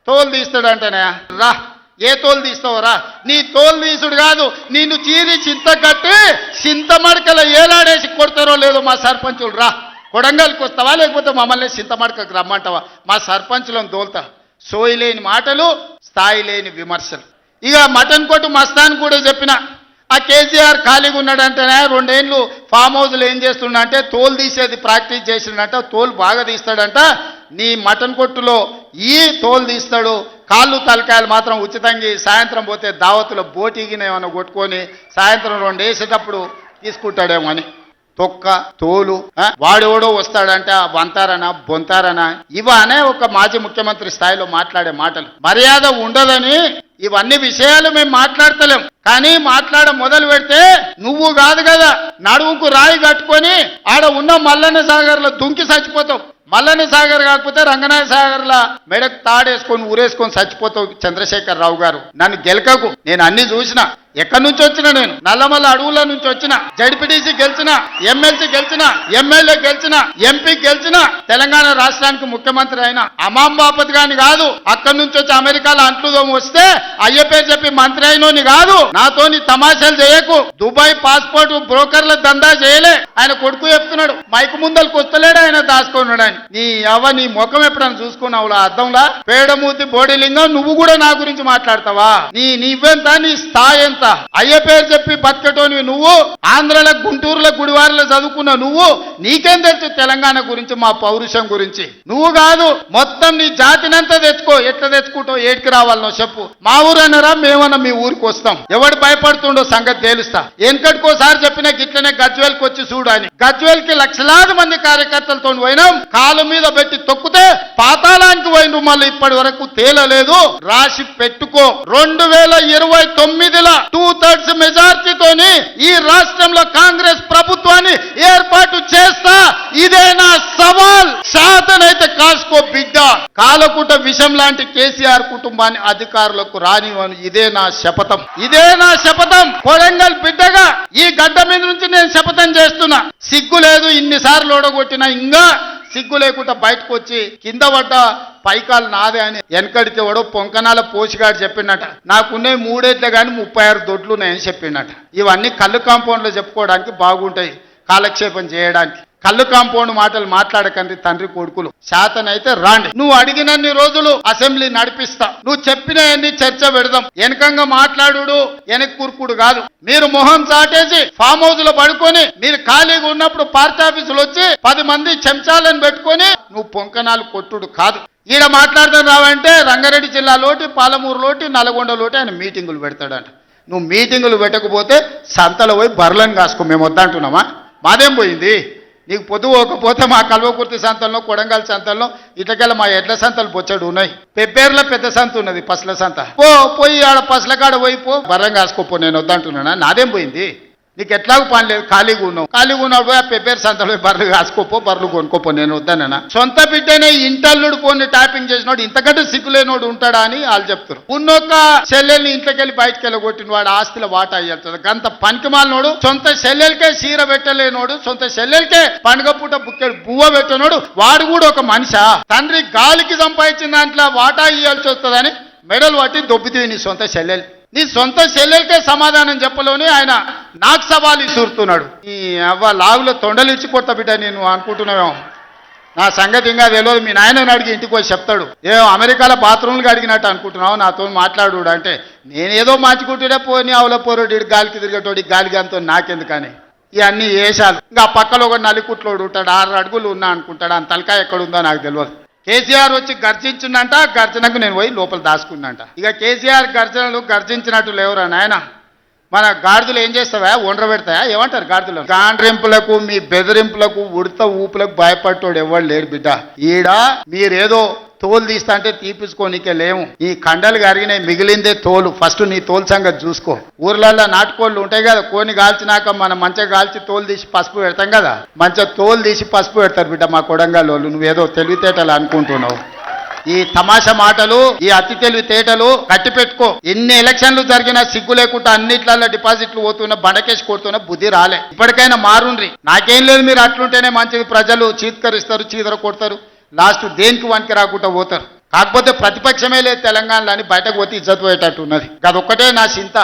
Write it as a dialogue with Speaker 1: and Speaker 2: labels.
Speaker 1: తోలు తీస్తాడంటనే రా, ఏ తోలు తీస్తావురా? నీ తోలు తీసుడు కాదు, నిన్ను చీరి చింత కట్టి చింత మడకల ఏలాడేసి కొడతారో లేదో మా సర్పంచులు రా. కొడంగల్కి వస్తావా లేకపోతే మమ్మల్ని చింత మడకకు రమ్మంటావా? మా సర్పంచులను దోల్తా. సోయి లేని మాటలు, స్థాయి లేని విమర్శలు. ఇక మటన్ కొట్టు మస్తాన్ కూడా చెప్పిన, ఆ కేసీఆర్ ఖాళీగా ఉన్నాడంటేనే 2 ఏళ్ళు ఫామ్ హౌస్లో ఏం చేస్తుండంటే తోలు తీసేది ప్రాక్టీస్ చేసిండంట. తోలు బాగా తీస్తాడంట. నీ మటన్ కొట్టులో ఈ తోలు తీస్తాడు, కాళ్ళు తలకాయలు మాత్రం ఉచితంగా సాయంత్రం పోతే దావతులో బోటిగిన ఏమైనా కొట్టుకొని సాయంత్రం 2 వేసేటప్పుడు తీసుకుంటాడేమో అని. తొక్క తోలు వాడెవడో వస్తాడంటే వంతారనా బొంతారనా ఇవనే ఒక మాజీ ముఖ్యమంత్రి స్థాయిలో మాట్లాడే మాటలు. మర్యాద ఉండదని ఇవన్నీ విషయాలు మేము మాట్లాడతలేం. కానీ మాట్లాడ మొదలు పెడితే నువ్వు కాదు కదా, నడువుకు రాయి కట్టుకొని ఆడ ఉన్న మల్లన్న సాగర్లో దుంకి చచ్చిపోతావు. మల్లన్న సాగర్ కాకపోతే రంగనాయ సాగర్లా మెడకు తాడేసుకొని ఊరేసుకొని చచ్చిపోతావు. చంద్రశేఖర్ రావు గారు, నన్ను గెలకకు. నేను అన్ని చూసిన. ఎక్కడి నుంచి వచ్చినా నేను నల్లమల్ల అడవుల నుంచి వచ్చిన, జడ్పీటీసీ గెలిచిన, ఎమ్మెల్సీ గెలిచిన, ఎమ్మెల్యే గెలిచిన, ఎంపీ గెలిచిన, తెలంగాణ రాష్ట్రానికి ముఖ్యమంత్రి అయినా అమాం బాపత్ గాని కాదు. అక్కడి నుంచి వచ్చి అమెరికాలో అంట్లుదోమ వస్తే అయ్య పేరు చెప్పి మంత్రి అయినోని కాదు. నాతోని తమాషాలు చేయకు. దుబాయ్ పాస్పోర్ట్ బ్రోకర్ల దందా చేయలే. ఆయన కొడుకు చెప్తున్నాడు, మైకు ముందలకు వస్తలేడు ఆయన దాచుకున్నాడు అని. నీ నీ ముఖం ఎప్పుడైనా చూసుకున్నావులా అద్దంలా? పేడమూతి బోడిలింగం, నువ్వు కూడా నా గురించి మాట్లాడతావా? నీవెంత, నీ స్థాయి ఎంత? అయ్య పేరు చెప్పి బతకటోనివి నువ్వు. ఆంధ్రలో గుంటూరులో గుడివారిలో చదువుకున్న నువ్వు. నీకేం తెలుసు తెలంగాణ గురించి, మా పౌరుషం గురించి? నువ్వు కాదు, మొత్తం నీ జాతినంతా తెచ్చుకో. ఎట్లా తెచ్చుకుంటావు? ఏటికి రావాలనో చెప్పు. మా ఊరన్నారా, మేమన్నా మీ ఊరికి వస్తాం. ఎవడు భయపడుతుండో సంగతి తేలుస్తా. వెనకటికోసారి చెప్పిన గిట్లనే గజ్వేల్కి వచ్చి చూడు అని. గజ్వేల్కి లక్షలాది మంది కార్యకర్తలతో పోయినాం. కాలు మీద పెట్టి తొక్కితే పాతాళానికి పోయిన మళ్ళీ ఇప్పటి వరకు తేలలేదు. రాసి పెట్టుకో. 2029లో 2/3 మెజార్టీతోని ఈ రాష్ట్రంలో కాంగ్రెస్ ప్రభుత్వాన్ని ఏర్పాటు చేస్తా. ఇదే నా సవాల్. శాతనైతే కాసుకో బిడ్డ. కాలకుట విషం లాంటి కేసీఆర్ కుటుంబాన్ని అధికారులకు రానివని ఇదే నా శపథం. ఇదే నా శపథం. కొడంగల్ బిడ్డగా ఈ గడ్డ మీద నుంచి నేను శపథం చేస్తున్నా. సిగ్గు లేదు, ఇన్నిసార్లు ఓడగొట్టినా ఇంకా సిగ్గు లేకుండా బయటకు వచ్చి కింద పడ్డ పైకాలు నాదే అని వెనకడికి ఎవడో పొంకనాల పోషిగాడు చెప్పిండట. నాకున్నే 3 ఏట్లే కానీ 36 దొడ్లు ఉన్నాయని చెప్పిండట. ఇవన్నీ కళ్ళు కాంపౌండ్లో చెప్పుకోవడానికి బాగుంటాయి, కాలక్షేపం చేయడానికి. కళ్ళు కాంపౌండ్ మాటలు మాట్లాడకండి తండ్రి కొడుకులు. శాతనైతే రాండి. నువ్వు అడిగినన్ని రోజులు అసెంబ్లీ నడిపిస్తా. నువ్వు చెప్పినవన్నీ చర్చ పెడదాం. వెనకంగా మాట్లాడు, వెనక్కి కూర్కుడు కాదు. మీరు మొహం చాటేసి ఫామ్ హౌస్ లో పడుకొని మీరు ఖాళీగా ఉన్నప్పుడు పార్టీ ఆఫీసులు వచ్చి 10 మంది చెంచాలను పెట్టుకొని నువ్వు పొంకనాలు కొట్టుడు కాదు. ఈడ మాట్లాడతాం రావంటే రంగారెడ్డి జిల్లాలోటి, పాలమూరులోటి, నల్గొండలోటి ఆయన మీటింగులు పెడతాడంట. నువ్వు మీటింగులు పెట్టకపోతే సంతలో పోయి బర్లను కాసుకో. మేము వద్దంటున్నామా? మాదేం పోయింది? నీకు పొద్దు పోకపోతే మా కల్వకుర్తి సంతల్లో, కొడంగల్ సంతల్లో, ఇటకెళ్ళ మా ఎడ్ల సంతలు బొచ్చడు ఉన్నాయి. పెబ్బేర్లో పెద్ద సంత ఉన్నది, పసల సంత. పోయి ఆడ పసల కాడ పోయి బర్రం కాసుకోపో. నేను వద్దంటున్నానా? నాదేం పోయింది? నీకు ఎట్లాగూ పని లేదు, ఖాళీగా ఉన్నావు. ఖాళీగా ఉన్నప్పుడు ఆ పెబ్బేరు సంతలో బర్రెలు కాసుకోపో, బర్రెలు కొనుక్కోపో. నేను వద్దానన్నా? సొంత బిడ్డనే ఇంటల్లుడు పోని ట్యాపింగ్ చేసినోడు ఇంతకంటే సిగ్గులేనోడు ఉంటాడా అని వాళ్ళు చెప్తారు. ఉన్నొక్క చెల్లెల్ని ఇంట్లోకి వెళ్ళి బయటకు వెళ్ళగొట్టిన వాడు ఆస్తిలో వాటా అయ్యేస్తుంది. గంత పనికిమాలినోడు, సొంత చెల్లెలకే చీర పెట్టలేనోడు, సొంత చెల్లెలకే పండుగ పూట బుక్కెడు బువ్వ పెట్టినోడు వాడు కూడా ఒక మనిషా? తండ్రి గాలికి సంపాదించిన దాంట్లో వాటా ఇవ్వాల్సి వస్తుందని మెడలు పట్టి దొబ్బితీవి నీ సొంత చెల్లెలు. నీ సొంత చెల్లెలకే సమాధానం చెప్పలోని ఆయన నాకు సవాలు ఇసురుతున్నాడు. ఈ అవ్వ లాగులో తొండలు ఇచ్చి కొత్త బిడ్డ నేను అనుకుంటున్నావేమో. నా సంగతి ఇంకా తెలియదు. మీ నాయనని అడిగి ఇంటికి వచ్చి చెప్తాడు. అమెరికాలో బాత్రూమ్లు అడిగినట్టు అనుకుంటున్నావు నాతో మాట్లాడు అంటే. నేనేదో మార్చుకుంటుండే పోని అవలో పోరోడు గాలికి తిరిగేటోడి గాలికి అంతో నాకెందుకని ఇవన్నీ వేషాలు. ఇంకా పక్కలో ఒక నలికుట్లోడు ఉంటాడు, 6 అడుగులు ఉన్నా అనుకుంటాడు. ఆ తలకాయ ఎక్కడుందో నాకు తెలియదు. కేసీఆర్ వచ్చి గర్జించిందంట. గర్జనకు నేను పోయి లోపల దాచుకున్నంట. ఇక కేసీఆర్ గర్జనలు గర్జించినట్టు లేవురా నాయన. మన గాడిదలు ఏం చేస్తావా? ఒండ్ర పెడతాయా? ఏమంటారు గాడిదలు? గాండ్రింపులకు, మీ బెదిరింపులకు, ఉడత ఊపులకు భయపడ్డాడు ఎవరు లేడు బిడ్డ. ఈడ మీరేదో తోలు తీస్తా అంటే తీపించుకోనికే లేము. ఈ కండలు కరిగినాయి, మిగిలిందే తోలు. ఫస్ట్ నీ తోలు సంగతి చూసుకో. ఊర్లల్లో నాటుకోళ్ళు ఉంటాయి కదా, కోని కాల్చినాక మనం మంచిగా కాల్చి తోలు తీసి పసుపు పెడతాం కదా, మంచిగా తోలు తీసి పసుపు పెడతారు బిడ్డ మా కొడంగల్ వాళ్ళు. నువ్వేదో తెలివితేటలు అనుకుంటున్నావు. ఈ తమాషా మాటలు, ఈ అతి తెలివితేటలు కట్టి పెట్టుకో. ఎన్ని ఎలక్షన్లు జరిగినా సిగ్గు లేకుండా అన్నిట్లలో డిపాజిట్లు పోతున్నా, బండకేసి కొడుతున్నా, బుద్ధి రాలే. ఇప్పటికైనా మారుండ్రి. నాకేం లేదు, మీరు అట్లుంటేనే మంచిది. ప్రజలు చీత్కరిస్తారు, చీదర కొడతారు, లాస్ట్ దేనికి వనికి రాకుండా పోతారు. కాకపోతే ప్రతిపక్షమే లేదు తెలంగాణలో అని బయటకు పోతే ఇజ్జత్ పోయేటట్టు ఉన్నది అదొక్కటే నా చింత.